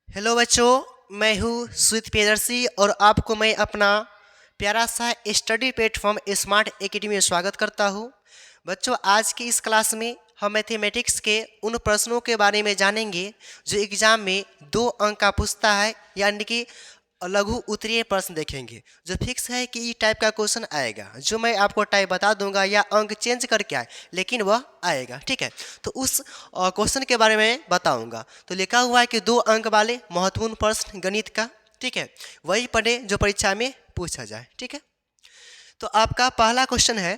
Hello बच्चों, मैं हूँ सुमित प्रियदर्शी और आपको मैं अपना प्यारा सा स्टडी प्लेटफॉर्म स्मार्ट एकेडमी में स्वागत करता हूँ। बच्चों, आज की इस क्लास में हम मैथमेटिक्स के उन प्रश्नों के बारे में जानेंगे जो एग्जाम में 2 अंक का पूछता है, यानी कि लघु उत्तरीय प्रश्न देखेंगे जो फिक्स है कि इस टाइप का क्वेश्चन आएगा। जो मैं आपको टाइप बता दूंगा या अंक चेंज करके आए, लेकिन वह आएगा। ठीक है, तो उस क्वेश्चन के बारे में बताऊंगा। तो लिखा हुआ है कि 2 अंक वाले महत्वपूर्ण प्रश्न गणित का। ठीक है, वही पढ़े जो परीक्षा में पूछा जाए। ठीक है, तो आपका पहला क्वेश्चन है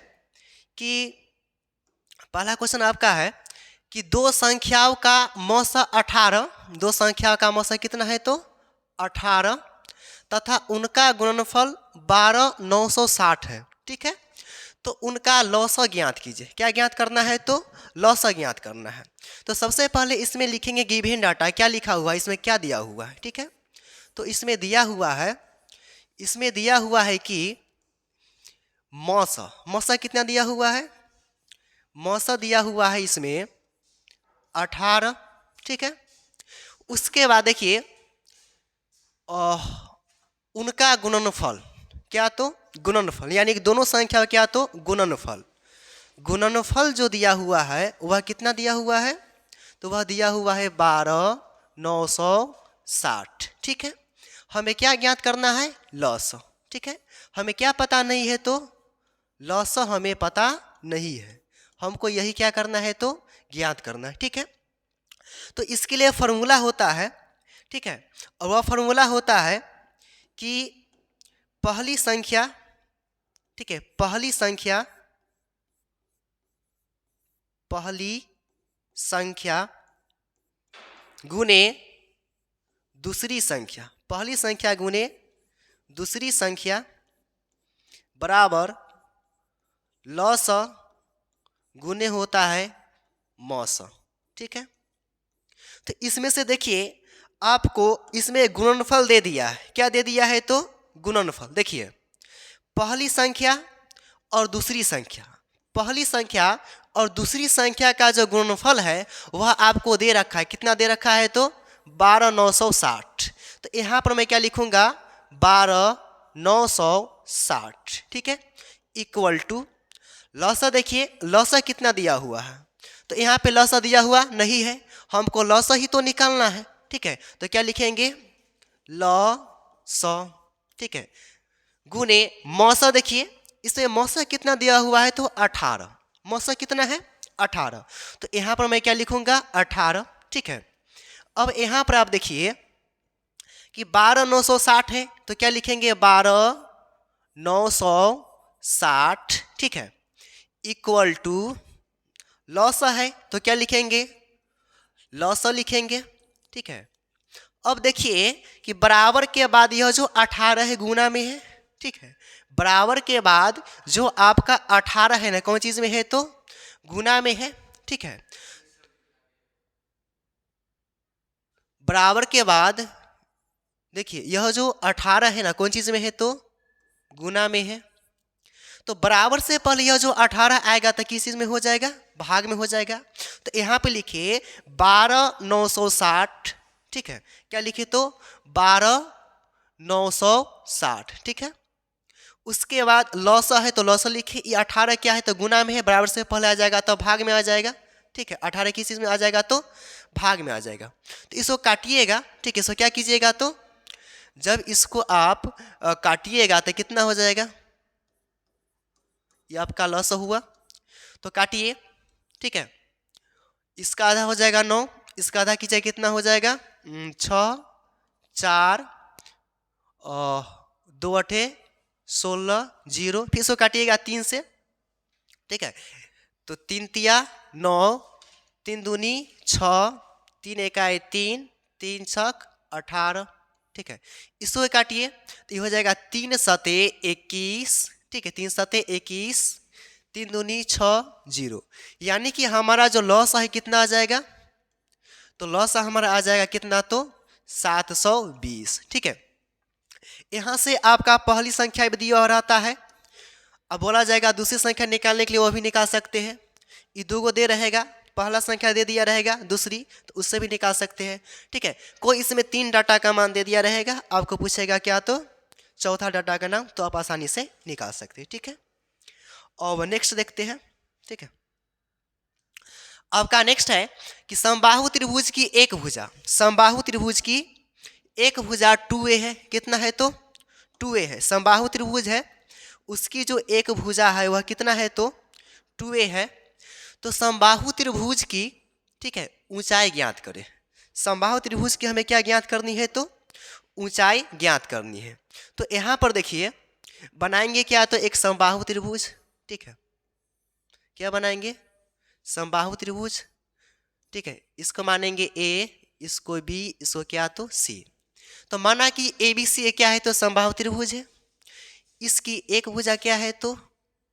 कि पहला क्वेश्चन आपका है कि 2 संख्याओं का मौसा 18, 2 संख्याओं का मौसा कितना है तो 18 तथा उनका गुणनफल 12,960 है। ठीक है, तो उनका लौसा ज्ञात कीजिए। क्या ज्ञात करना है तो लौसा ज्ञात करना है। तो सबसे पहले इसमें लिखेंगे गिवन डाटा। क्या लिखा हुआ है, इसमें क्या दिया हुआ है। ठीक है, तो इसमें दिया हुआ है कि मौसा कितना दिया हुआ है, मौसा दिया हुआ है इसमें 18। ठीक है, उसके बाद देखिए उनका गुणनफल, क्या तो गुणनफल, यानी कि दोनों संख्या क्या तो गुणनफल जो दिया हुआ है वह कितना दिया हुआ है तो वह दिया हुआ है 12,960। ठीक है, हमें क्या ज्ञात करना है लॉस। ठीक है, हमें क्या पता नहीं है तो लॉस हमें पता नहीं है, हमको यही क्या करना है तो ज्ञात करना है। ठीक है, तो इसके लिए फॉर्मूला होता है। ठीक है, और वह फॉर्मूला होता है कि पहली संख्या, ठीक है, पहली संख्या गुने दूसरी संख्या, पहली संख्या गुने दूसरी संख्या बराबर लॉस गुने होता है मौस। ठीक है, तो इसमें से देखिए आपको इसमें गुणनफल दे दिया है। क्या दे दिया है तो गुणनफल। देखिए पहली संख्या और दूसरी संख्या, पहली संख्या और दूसरी संख्या का जो गुणनफल है वह आपको दे रखा है। कितना दे रखा है तो 12,960। तो यहाँ पर मैं क्या लिखूंगा 12,960। ठीक है, इक्वल टू लौसा। देखिए लौसा कितना दिया हुआ है तो यहाँ पे लौसा दिया हुआ नहीं है, हमको लौसा ही तो निकालना है। ठीक है, तो क्या लिखेंगे लौसा। ठीक है, गुने मौसा। देखिए इसमें मौसा कितना दिया हुआ है तो 18, मौसा कितना है 18, तो यहाँ पर मैं क्या लिखूंगा 18। ठीक है, अब यहाँ पर आप देखिए कि 12,960 है तो क्या लिखेंगे 12,960। ठीक है, इक्वल टू लॉसा है तो क्या लिखेंगे लॉसा लिखेंगे। ठीक है, अब देखिए कि बराबर के बाद यह जो 18 है गुना में है। ठीक है, बराबर के बाद जो आपका 18 है ना कौन चीज में है तो गुना में है। ठीक है, बराबर के बाद देखिए यह जो 18 है ना कौन चीज में है तो गुना में है। तो बराबर से पहले यह जो 18 आएगा तो किस चीज में हो जाएगा भाग में हो जाएगा। तो यहाँ पे लिखिए 12,960। ठीक है, क्या लिखे तो 12,960। ठीक है, उसके बाद लौसा है तो लौसा लिखे, ये 18 क्या है तो गुना में है, बराबर से पहले आ जाएगा तो भाग में आ जाएगा। ठीक है, 18 किस चीज में आ जाएगा तो भाग में आ जाएगा। तो इसको काटिएगा। ठीक है, इसको क्या कीजिएगा तो जब इसको आप काटिएगा तो कितना हो जाएगा, ये आपका लॉस हुआ तो काटिए। ठीक है, इसका आधा हो जाएगा 9, इसका आधा कीजिए कितना हो जाएगा 6, 4, 2 8 16, 0, फिर इसको काटिएगा 3 से। ठीक है, तो 3 तिया 9, 3 दूनी 6, 3 एकाई 3, 3 छक 18। ठीक है, इसको काटिए तो ये हो जाएगा 3 सते 21। ठीक है, 3 सते 21, 3 दूनी 6, 0, यानी कि हमारा जो लॉस है कितना आ जाएगा तो लॉस हमारा आ जाएगा कितना तो 720। ठीक है, यहाँ से आपका पहली संख्या भी दिया रहता है। अब बोला जाएगा दूसरी संख्या निकालने के लिए वो भी निकाल सकते हैं। ये 2 गो दे रहेगा पहला संख्या दे दिया रहेगा दूसरी, तो उससे भी निकाल सकते हैं। ठीक है, कोई इसमें 3 डाटा का मान दे दिया रहेगा, आपको पूछेगा क्या, तो चौथा डाटा का नाम, तो आप आसानी से निकाल सकते हैं। ठीक है, और नेक्स्ट देखते हैं। ठीक है, आपका नेक्स्ट है कि समबाहु त्रिभुज की एक भुजा, समबाहु त्रिभुज की एक भुजा 2a है। कितना है, तो 2a है। समबाहु त्रिभुज है, उसकी जो एक भुजा है वह कितना है, तो 2a है। तो समबाहु त्रिभुज की, ठीक है, ऊंचाई ज्ञात करें। समबाहु त्रिभुज की हमें क्या ज्ञात करनी है, तो ऊंचाई ज्ञात करनी है। तो यहाँ पर देखिए बनाएंगे क्या, तो एक समबाहु त्रिभुज। ठीक है, क्या बनाएंगे, समबाहु त्रिभुज। ठीक है, इसको मानेंगे a, इसको b, इसको क्या, तो c। तो माना कि ABC क्या है, तो समबाहु त्रिभुज है। इसकी एक भुजा क्या है, तो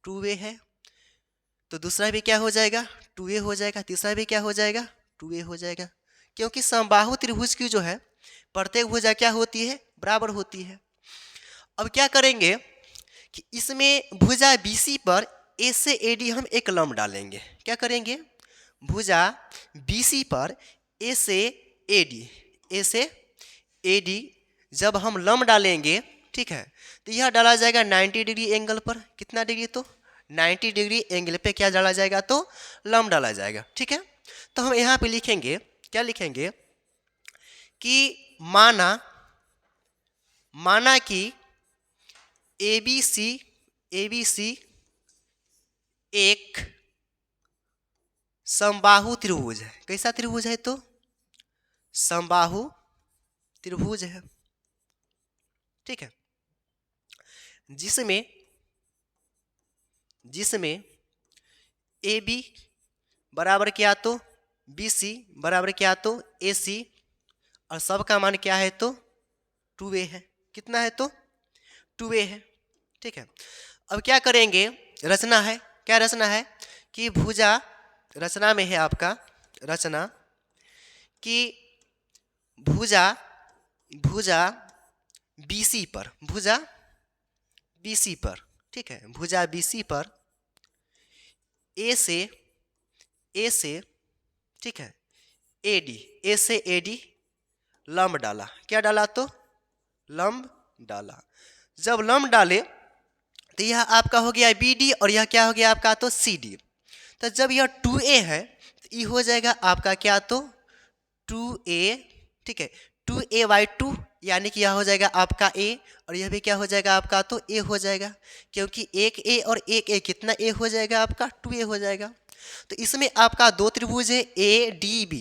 2a है। तो दूसरा भी क्या हो जाएगा, 2a हो जाएगा। तीसरा भी क्या हो जाएगा, 2a हो जाएगा। क्योंकि समबाहु त्रिभुज की जो है प्रत्येक भुजा क्या होती है, बराबर होती है। अब क्या करेंगे कि इसमें भुजा BC पर A से AD हम एक लंब डालेंगे। क्या करेंगे, भुजा BC पर A से AD जब हम लंब डालेंगे, ठीक है, तो यह डाला जाएगा 90 डिग्री एंगल पर। कितना डिग्री, तो 90 डिग्री एंगल पे क्या डाला जाएगा, तो लंब डाला जाएगा। ठीक है, तो हम यहाँ पे लिखेंगे, क्या लिखेंगे कि माना कि ABC एक समबाहु त्रिभुज है। कैसा त्रिभुज है, तो समबाहु त्रिभुज है। ठीक है, जिसमें AB बराबर क्या, तो BC बराबर क्या, तो AC, और सबका मान क्या है, तो 2a है। कितना है, तो 2a है। ठीक है, अब क्या करेंगे, रचना है। क्या रचना है कि भुजा, रचना में है आपका रचना कि भुजा BC पर, ठीक है, भुजा BC पर A से ठीक है A से AD लंब डाला। क्या डाला, तो लंब डाला। जब लंब डाले तो यह आपका हो गया BD और यह क्या हो गया आपका, तो CD। तो जब यह 2a है तो ये हो जाएगा आपका क्या, तो 2a। ठीक है, 2a/2 यानी कि यह हो जाएगा आपका a, और यह भी क्या हो जाएगा आपका, तो a हो जाएगा। क्योंकि एक a और एक a कितना a हो जाएगा आपका, 2a हो जाएगा। तो इसमें आपका दो त्रिभुज है ADB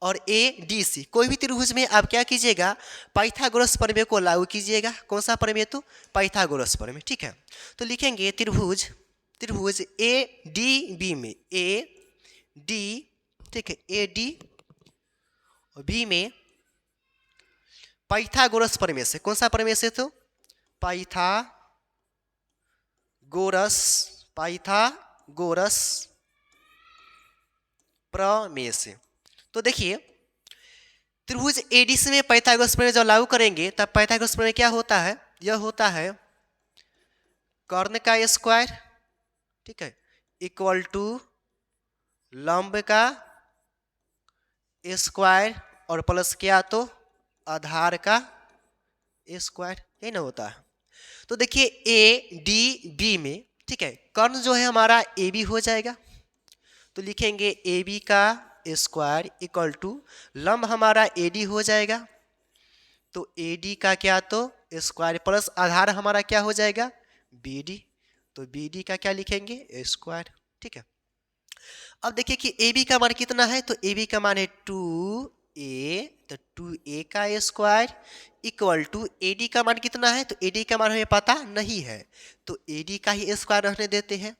और ADC। कोई भी त्रिभुज में आप क्या कीजिएगा, पाइथागोरस प्रमेय को लागू कीजिएगा। कौन सा प्रमेय, तो पाइथागोरस प्रमेय। ठीक है, तो लिखेंगे त्रिभुज ADB में AD, ठीक है, AD और B में पाइथागोरस प्रमेय से। कौन सा प्रमेय से, तो पाइथागोरस प्रमेय से। तो देखिए त्रिभुज ADC में पाइथागोरस प्रमेय जब लागू करेंगे तब पाइथागोरस प्रमेय क्या होता है, यह होता है कर्ण का स्क्वायर, ठीक है, इक्वल टू लंब का स्क्वायर और प्लस क्या, तो आधार का स्क्वायर। यही ना होता है। तो देखिए ADB में, ठीक है, कर्ण जो है हमारा AB हो जाएगा। तो लिखेंगे AB का स्क्वायर इक्वल टू लंब हमारा AD हो जाएगा। तो AD का क्या, तो स्क्वायर प्लस आधार हमारा क्या हो जाएगा, BD। तो BD का क्या लिखेंगे, स्क्वायर। ठीक है, अब देखिए कि AB का मान कितना है, तो AB का मान है 2a। तो 2a का स्क्वायर इक्वल टू AD का मान कितना है, तो AD का मान हमें पता नहीं है, तो AD का ही स्क्वायर रहने देते हैं,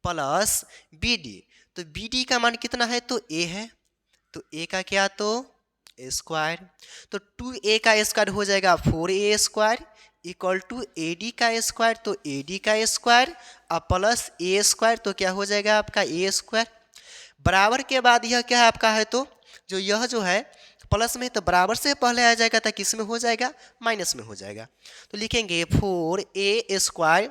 प्लस BD। तो BD का मान कितना है, तो a है, तो a का क्या, तो स्क्वायर। तो 2a का स्क्वायर हो जाएगा 4a square equal to AD का स्क्वायर। तो AD का स्क्वायर और प्लस a स्क्वायर, तो क्या हो जाएगा आपका a स्क्वायर। बराबर के बाद यह क्या है आपका है, तो जो यह जो है प्लस में, तो बराबर से पहले आ जाएगा तो किस में हो जाएगा, माइनस में हो जाएगा। तो लिखेंगे 4a स्क्वायर,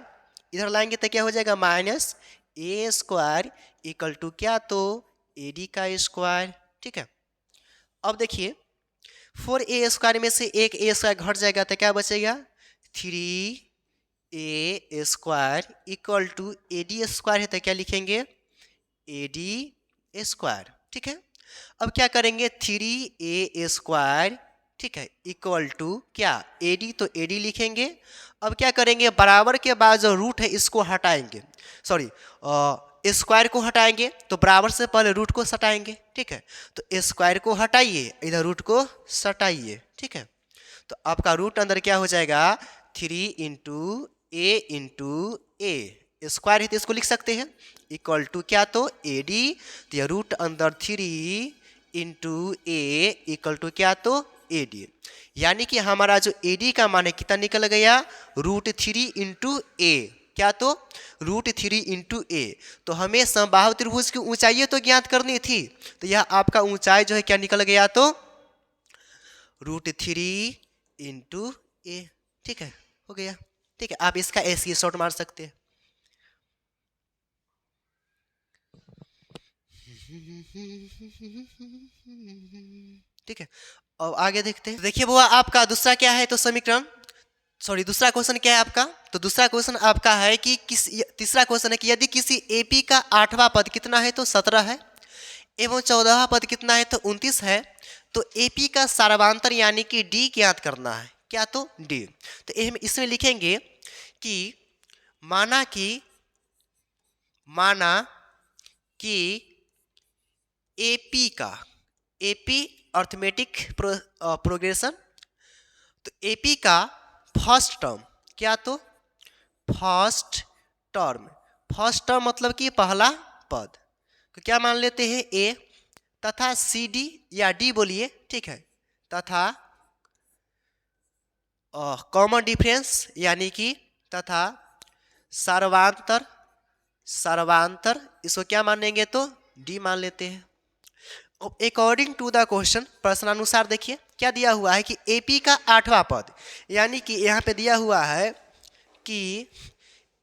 इधर लाएंगे तो क्या हो जाएगा minus a square equal to क्या, तो AD का स्क्वायर। ठीक है, अब देखिए 4A² में से एक A² घट जाएगा तो क्या बचेगा, 3A² इक्वल टू AD² है तो क्या लिखेंगे, AD²। ठीक है, अब क्या करेंगे 3A², ठीक है, इक्वल टू क्या, AD, तो AD लिखेंगे। अब क्या करेंगे, बराबर के बाद जो रूट है इसको हटाएंगे, सॉरी स्क्वायर को हटाएंगे, तो बराबर से पहले रूट को सटाएंगे। ठीक है, तो स्क्वायर को हटाइए, इधर रूट को सटाइए। ठीक है, तो आपका रूट अंदर क्या हो जाएगा, 3 × A स्क्वायर है तो इसको लिख सकते हैं इक्वल टू क्या, तो AD, तो यह रूट अंदर 3 × A इक्वल टू क्या, तो AD। यानी कि हमारा जो AD का मान है कितना निकल गया, √3 × A, क्या, तो √3 × A। तो हमें समबाहु त्रिभुज की ऊंचाई तो ज्ञात करनी थी, तो यह आपका ऊंचाई जो है क्या निकल गया, तो √3 × A। ठीक है, हो गया। ठीक है, आप इसका ऐसे शॉर्ट मार सकते हैं। ठीक है, अब आगे देखते हैं। देखिए बुआ, आपका दूसरा क्या है, तो समीकरण, सॉरी दूसरा क्वेश्चन क्या है आपका, तो दूसरा क्वेश्चन आपका है कि तीसरा क्वेश्चन है कि यदि किसी AP का 8वां पद कितना है, तो 17 है, एवं 14वां पद कितना है, तो 29 है, तो AP का सार्वधान्तर यानी कि D ज्ञात करना है, क्या, तो D। तो इसमें लिखेंगे कि माना कि AP अर्थमेटिक प्रोग्रेशन, तो AP का फर्स्ट टर्म, क्या, तो फर्स्ट टर्म मतलब कि पहला पद, तो क्या मान लेते हैं A, तथा CD या D बोलिए, ठीक है, तथा कॉमन डिफरेंस यानी कि तथा सर्वांतर इसको क्या मानेंगे, तो D मान लेते हैं। अकॉर्डिंग टू द क्वेश्चन, प्रश्नानुसार देखिए क्या दिया हुआ है कि AP का 8वां पद, यानी कि यहाँ पे दिया हुआ है कि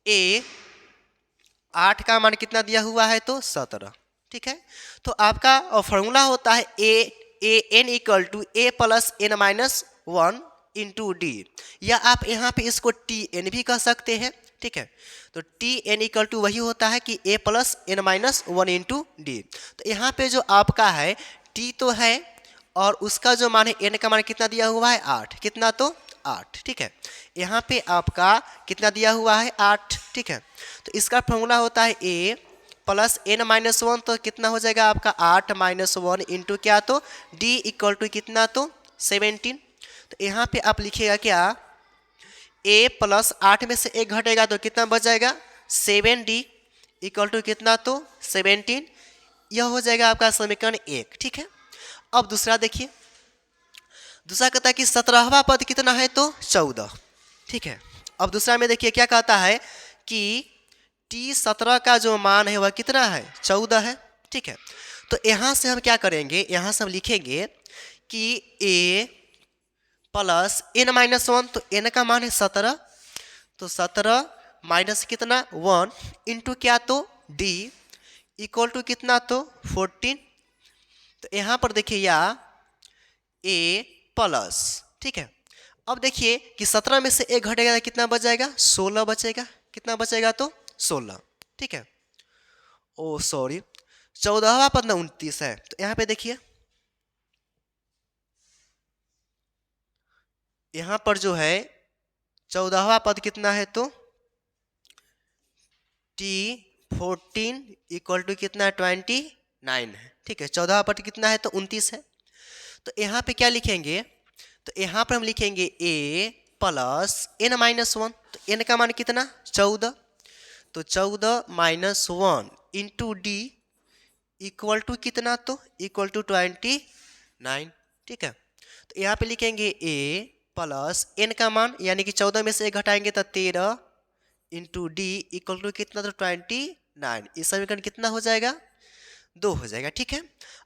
A8 का मान कितना दिया हुआ है, तो 17। ठीक है, तो आपका फॉर्मूला होता है AN = A + n-1 × D, या आप यहाँ पे इसको TN भी कह सकते हैं। ठीक है, तो TN = वही होता है कि A + n-1 × D। तो यहाँ पे जो आपका है T तो है, और उसका जो मान है N का मान कितना दिया हुआ है, 8, कितना, तो 8। ठीक है, यहाँ पे आपका कितना दिया हुआ है, 8। ठीक है, तो इसका फॉर्मूला होता है A + n-1, तो कितना हो जाएगा आपका 8 - 1 × क्या, तो D = कितना, तो 17। तो यहाँ पे आप लिखिएगा क्या, A + 8 में से 1 घटेगा तो कितना बच जाएगा, 7D = कितना, तो 17। यह हो जाएगा आपका समीकरण 1। ठीक है, अब दूसरा देखिए, दूसरा कहता है कि 17वां पद कितना है, तो 14। ठीक है, अब दूसरा में देखिए क्या कहता है कि T17 का जो मान है वह कितना है, 14 है। ठीक है, तो यहाँ से हम क्या करेंगे, यहाँ से हम लिखेंगे कि A + n-1, तो n का मान है 17, तो 17 माइनस कितना, 1 × क्या, तो D = कितना, तो 14। तो यहाँ पर देखिए या A प्लस, ठीक है, अब देखिए कि 17 में से 1 घटेगा तो कितना बच जाएगा, 16 बचेगा, कितना बचेगा, तो 16। ठीक है, ओ सॉरी 14वां पद ना 29 है, तो यहाँ पे देखिए यहाँ पर जो है 14वां पद कितना है, तो T14 = कितना, 29 है। ठीक है, 14वां पद कितना है, तो 29 है। तो यहाँ पे क्या लिखेंगे, तो यहाँ पर हम लिखेंगे A + n-1, तो n का मान कितना, 14, तो 14 - 1 × D = कितना, तो = 29। ठीक है, तो यहाँ पे लिखेंगे A + n का मान यानी कि 14 में से 1 घटाएंगे तो 13 × D = कितना, तो 29। इस समीकरण कितना हो जाएगा, 2 हो जाएगा। ठीक है,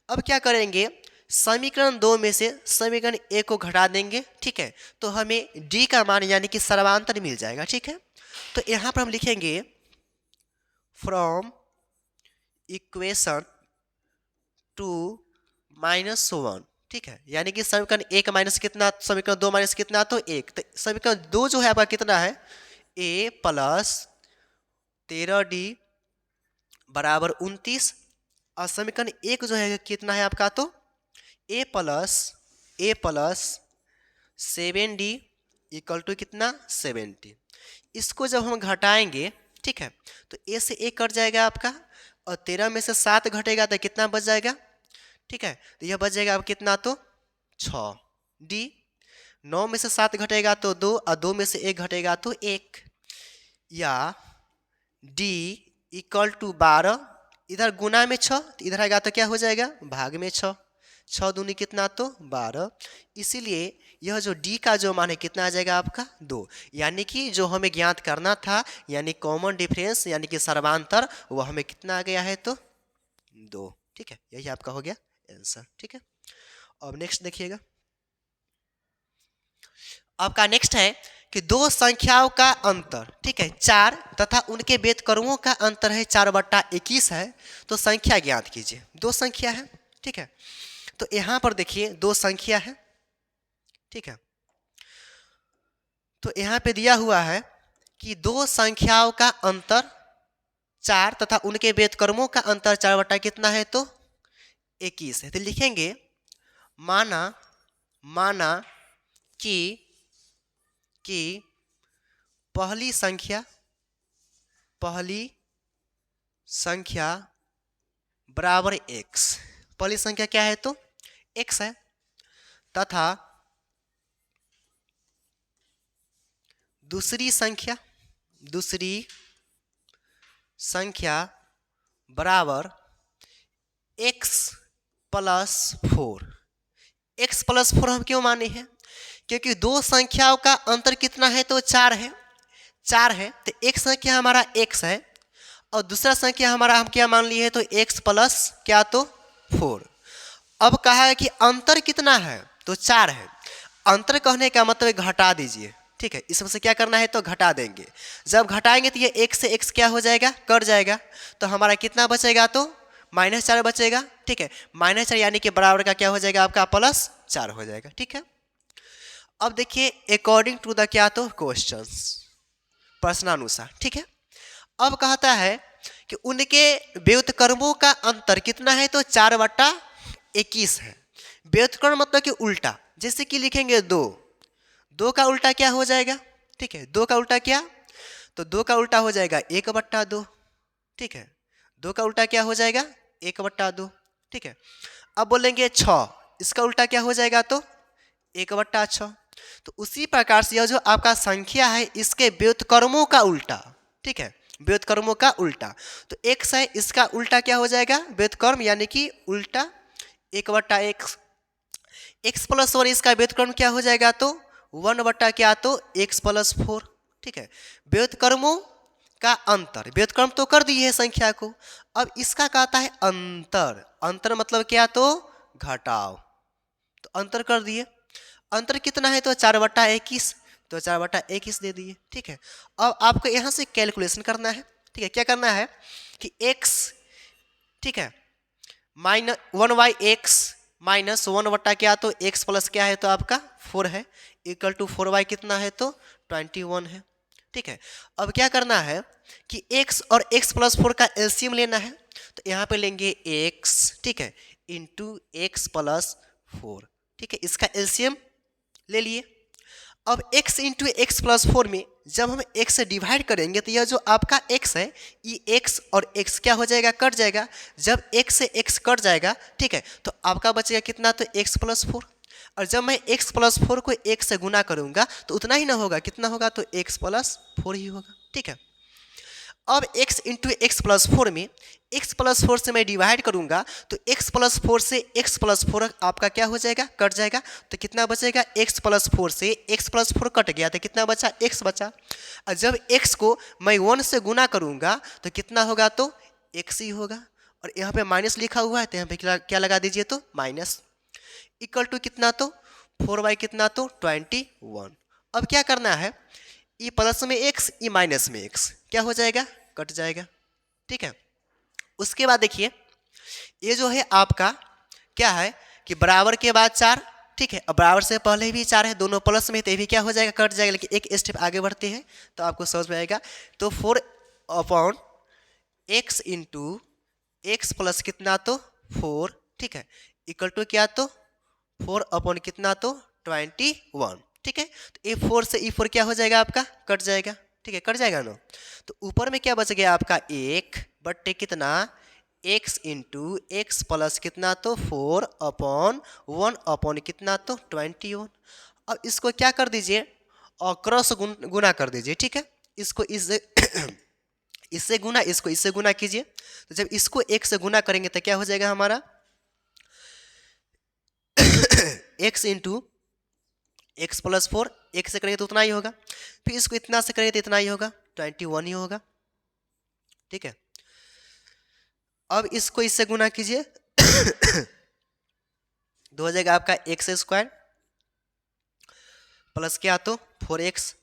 अब क्या करेंगे, समीकरण 2 में से समीकरण 1 को घटा देंगे। ठीक है, तो हमें D का मान यानी कि सर्वांतर मिल जाएगा। ठीक है, तो यहाँ पर हम लिखेंगे फ्रॉम इक्वेशन 2 - 1, ठीक है। यानी कि समीकरण 1 माइनस कितना, समीकरण 2 माइनस कितना, तो 1। तो समीकरण 2 जो है आपका कितना है, a प्लस 13d बराबर 29, और समीकरण 1 जो है कितना है आपका, तो a plus 7d equal to कितना, 70। इसको जब हम घटाएंगे, ठीक है, तो a से a कट जाएगा आपका, और 13 में से 7 घटेगा तो कितना बच जाएगा, ठीक है। तो यह बच जाएगा अब कितना, तो 6 d। 9 में से 7 घटेगा तो 2, और 2 में से 1 घटेगा तो 1, या d इक्वल टू 12, इधर गुना में 6 तो इधर आएगा तो क्या हो जाएगा, भाग में 6, 6 दूनी कितना, तो 12। इसीलिए यह जो d का जो मान है कितना आ जाएगा आपका, 2। यानी कि जो हमें ज्ञात करना था, यानी कॉमन डिफरेंस यानी कि सर्वांतर, वो हमें कितना आ गया है, तो 2, ठीक है। यही आपका हो गया आंसर, ठीक है। अब नेक्स्ट देखिएगा, आपका नेक्स्ट है कि दो संख्याओं का अंतर, ठीक है, 4 तथा उनके व्यंजकर्मों का अंतर है 4/21 है, तो संख्या ज्ञात कीजिए। दो संख्या है, ठीक है। तो यहां पर देखिए दो संख्या है, ठीक है। तो यहां पे दिया हुआ है कि दो संख्याओं का अंतर 4 तथा उनके व्यंजकर्मों का अंतर 4 बटा कितना है, तो 21 है। तो लिखेंगे माना कि पहली संख्या बराबर x, पहली संख्या क्या है, तो x है, तथा दूसरी संख्या बराबर x प्लस 4। x प्लस 4 हम क्यों माने हैं, क्योंकि दो संख्याओं का अंतर कितना है, तो 4 है, तो एक संख्या हमारा x है और दूसरा संख्या हमारा हम क्या मान लिए है, तो x प्लस क्या, तो 4। अब कहा है कि अंतर कितना है, तो 4 है। अंतर कहने का मतलब घटा दीजिए, ठीक है। इसमें से क्या करना है, तो घटा देंगे। जब घटाएंगे तो ये x से x क्या हो जाएगा, कट जाएगा, तो हमारा कितना बचेगा, तो -4 बचेगा, ठीक है। -4 यानी कि बराबर का क्या हो जाएगा आपका, +4 हो जाएगा, ठीक है। अब देखिए अकॉर्डिंग टू द क्या, तो क्वेश्चंस, प्रश्नानुसार, ठीक है। अब कहता है कि उनके व्युत्क्रमों का अंतर कितना है, तो 4/21 है। व्युत्क्रम मतलब कि उल्टा, जैसे कि लिखेंगे 2 का उल्टा क्या हो जाएगा, ठीक है। 2 का उल्टा क्या, तो 2 का उल्टा हो जाएगा 1/2, ठीक है। 2 का उल्टा क्या हो जाएगा, 1/2, ठीक है। अब बोलेंगे 6, इसका उल्टा क्या हो जाएगा, तो 1/6। तो उसी प्रकार से यह जो आपका संख्या है इसके व्युत्क्रमों का उल्टा, ठीक है, व्युत्क्रमों का उल्टा, तो x है, इसका उल्टा क्या हो जाएगा, व्युत्क्रम यानी कि उल्टा 1/x। x प्लस 1 इसका व्युत्क्रम क्या हो जाएगा, तो 1 क्या, तो x प्लस 4, ठीक है। व्युत्क्रमों का अंतर, व्युत्क्रम तो कर दिए है संख्या को, अब इसका कहता है अंतर मतलब क्या, तो घटाओ, तो अंतर कर दिए। अंतर कितना है, तो 4/21, तो 4/21 दे दिए, ठीक है। अब आपको यहाँ से कैलकुलेशन करना है, ठीक है। क्या करना है कि x, ठीक है, -1/x माइनस 1 क्या, तो x प्लस क्या है, तो आपका 4 है, इक्वल टू 4y कितना है, तो 21 है, ठीक है। अब क्या करना है कि x और x प्लस 4 का एलसीएम लेना है, तो यहाँ पे लेंगे x, ठीक है, इंटू x प्लस 4, ठीक है। इसका एलसीएम ले लिए। अब x इंटू एक्स प्लस 4 में जब हम x से डिवाइड करेंगे तो यह जो आपका x है ये x और x क्या हो जाएगा, कट जाएगा। जब x से x कट जाएगा, ठीक है, तो आपका बचेगा कितना, तो x प्लस 4। और जब मैं x प्लस 4 को x से गुना करूंगा तो उतना ही ना होगा, कितना होगा, तो x प्लस 4 ही होगा, ठीक है। अब x इंटू एक्स प्लस 4 में x प्लस 4 से मैं डिवाइड करूंगा तो x प्लस 4 से x प्लस 4 आपका क्या हो जाएगा, कट जाएगा, तो कितना बचेगा, x प्लस 4 से x प्लस 4 कट गया तो कितना बचा, x बचा। और जब x को मैं 1 से गुना करूंगा तो कितना होगा, तो x ही होगा। और यहाँ पे माइनस लिखा हुआ है तो यहाँ पे क्या लगा दीजिए, तो माइनस, इक्वल टू कितना, तो 4y कितना, तो 21। अब क्या करना है, ई प्लस में x ई माइनस में x क्या हो जाएगा, कट जाएगा, ठीक है। उसके बाद देखिए ये जो है आपका क्या है कि बराबर के बाद 4, ठीक है। अब बराबर से पहले भी 4 है, दोनों प्लस में, तो ये भी क्या हो जाएगा, कट जाएगा। लेकिन एक स्टेप आगे बढ़ते हैं तो आपको समझ में आएगा। तो 4/x इंटू एक्स प्लस कितना तो 4, ठीक है, इक्वल टू क्या तो 4 कितना तो 21, ठीक है। तो E4 से E4 क्या हो जाएगा आपका, कट जाएगा, ठीक है, कट जाएगा ना। तो ऊपर में क्या बच गया आपका 1 कितना x इंटू एक्स प्लस कितना तो 4/1 कितना तो 21। अब इसको क्या कर दीजिए, और क्रॉस गुना कर दीजिए, ठीक है। इसको इससे इससे गुना, इसको इससे गुना कीजिए। तो जब इसको 1 से गुना करेंगे तो क्या हो जाएगा हमारा x इंटू एक्स प्लस 4, 1 से करेंगे तो उतना ही होगा, फिर इसको इतना से करेंगे तो इतना ही होगा, 21 ही होगा, ठीक है। अब इसको इससे गुना कीजिए तो हो जाएगा आपका एक्स स्क्वायर प्लस क्या तो 4x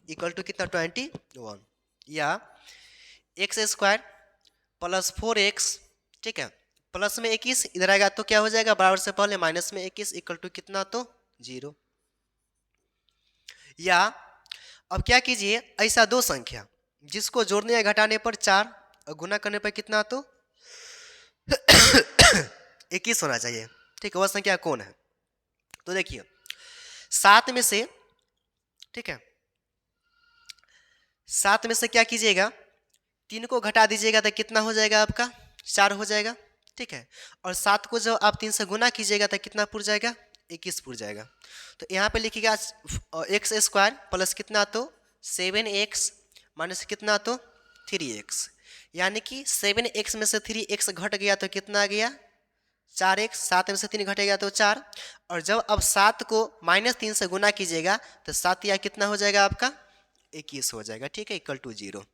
इक्वल टू कितना 21, या एक्स स्क्वायर प्लस 4x, ठीक है, प्लस में 21 इधर आएगा तो क्या हो जाएगा, बराबर से पहले माइनस में 21 इक्वल टू कितना तो 0। या अब क्या कीजिए, ऐसा दो संख्या जिसको जोड़ने या घटाने पर 4 और गुना करने पर कितना तो 21 होना चाहिए, ठीक है। वह संख्या कौन है, तो देखिए 7 में से, ठीक है, 7 में से क्या कीजिएगा, 3 को घटा दीजिएगा तो कितना हो जाएगा आपका 4 हो जाएगा, ठीक है। और 7 को जब आप 3 से गुना कीजिएगा तो कितना पुर जाएगा, 21 पुर जाएगा। तो यहाँ पे लिखिएगा एक्स स्क्वायर प्लस कितना तो 7x माइनस कितना तो 3x, यानी कि 7x में से 3x घट गया तो कितना आ गया 4x, 7 में से 3 घटेगा तो 4, और जब अब 7 को -3 से गुना कीजिएगा तो 7 या कितना हो जाएगा आपका 21 हो जाएगा, ठीक है, इक्वल टू 0।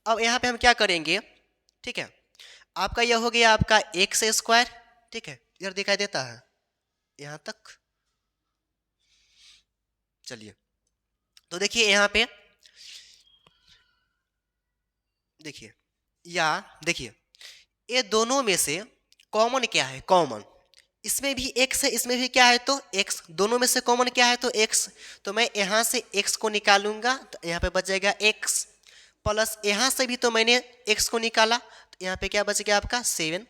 अब यहाँ पे हम क्या करेंगे, ठीक है, आपका यह हो गया आपका एक्स स्क्वायर, ठीक है, इधर दिखाई देता है यहाँ तक, चलिए। तो देखिए यहाँ पे देखिए, या देखिए ये दोनों में से कॉमन क्या है, कॉमन इसमें भी x है, इसमें भी क्या है तो x, दोनों में से कॉमन क्या है तो x। तो मैं यहाँ से x को निकालूंगा तो यहाँ पे बच जाएगा x, प्लस यहाँ से भी तो मैंने x को निकाला तो यहाँ पे क्या बच गया आपका 7।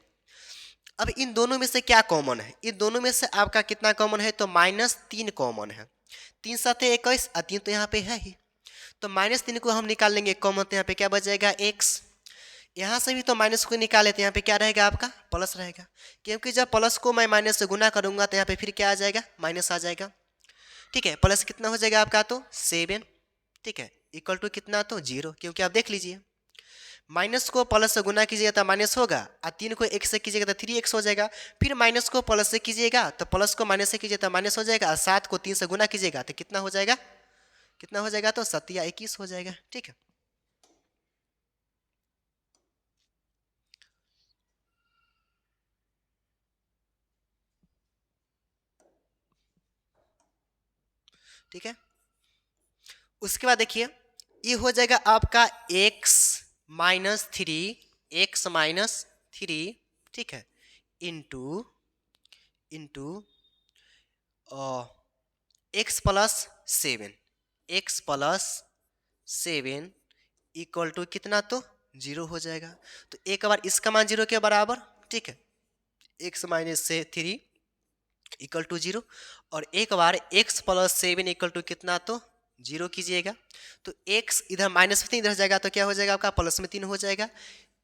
अब इन दोनों में से क्या कॉमन है, इन दोनों में से आपका कितना कॉमन है तो -3 कॉमन है, 3 7 21 और 3 तो यहाँ पे है ही, तो -3 को हम निकाल लेंगे कॉमन, तो यहाँ पे क्या बच जाएगा x। यहाँ से भी तो माइनस को निकाले तो यहाँ पे क्या रहेगा आपका प्लस रहेगा, क्योंकि जब प्लस को मैं माइनस से गुना करूंगा तो यहाँ पे फिर क्या आ जाएगा माइनस आ जाएगा, ठीक है। प्लस कितना हो जाएगा आपका तो 7, ठीक है, इक्वल टू कितना तो 0, क्योंकि आप देख लीजिए माइनस को प्लस से गुना कीजिएगा तो माइनस होगा, और 3 को 1 से कीजिएगा तो 3x हो जाएगा, फिर माइनस को प्लस से कीजिएगा तो प्लस को माइनस से कीजिएगा तो माइनस हो जाएगा, और 7 को 3 से गुना कीजिएगा तो कितना हो जाएगा, कितना हो जाएगा तो 7 या 21 हो जाएगा, ठीक है। ठीक है, उसके बाद देखिए ये हो जाएगा आपका x माइनस थ्री, ठीक है, into X plus 7 equal to कितना तो 0 हो जाएगा। तो एक बार इसका मान 0 के बराबर, ठीक है, x माइनस से 3 इक्वल टू 0, और एक बार x प्लस 7 इक्वल टू कितना तो 0 कीजिएगा, तो x इधर -3 इधर जाएगा तो क्या हो जाएगा आपका +3 हो जाएगा,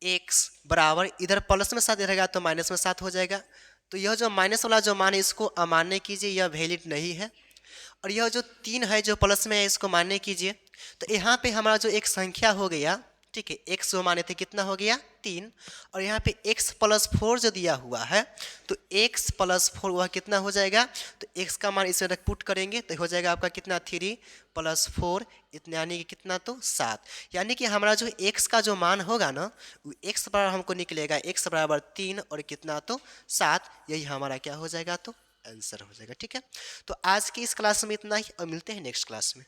x बराबर इधर प्लस में 7 रहेगा तो माइनस में 7 हो जाएगा। तो यह जो माइनस वाला जो मान है इसको अमान्य कीजिए, यह वैलिड नहीं है, और यह जो 3 है जो प्लस में है इसको मान्य कीजिए। तो यहाँ पे हमारा जो एक संख्या हो गया, ठीक है, x जो माने थे कितना हो गया 3, और यहाँ पे x प्लस 4 जो दिया हुआ है तो x प्लस 4 वह कितना हो जाएगा, तो x का मान इसमें पुट करेंगे तो हो जाएगा आपका कितना 3 + 4 इतना, यानी कि कितना तो 7, यानी कि हमारा जो x का जो मान होगा ना वो x बराबर हमको निकलेगा x बराबर 3 और कितना तो 7, यही हमारा क्या हो जाएगा तो आंसर हो जाएगा, ठीक है। तो आज की इस क्लास में इतना ही और मिलते हैं नेक्स्ट क्लास में।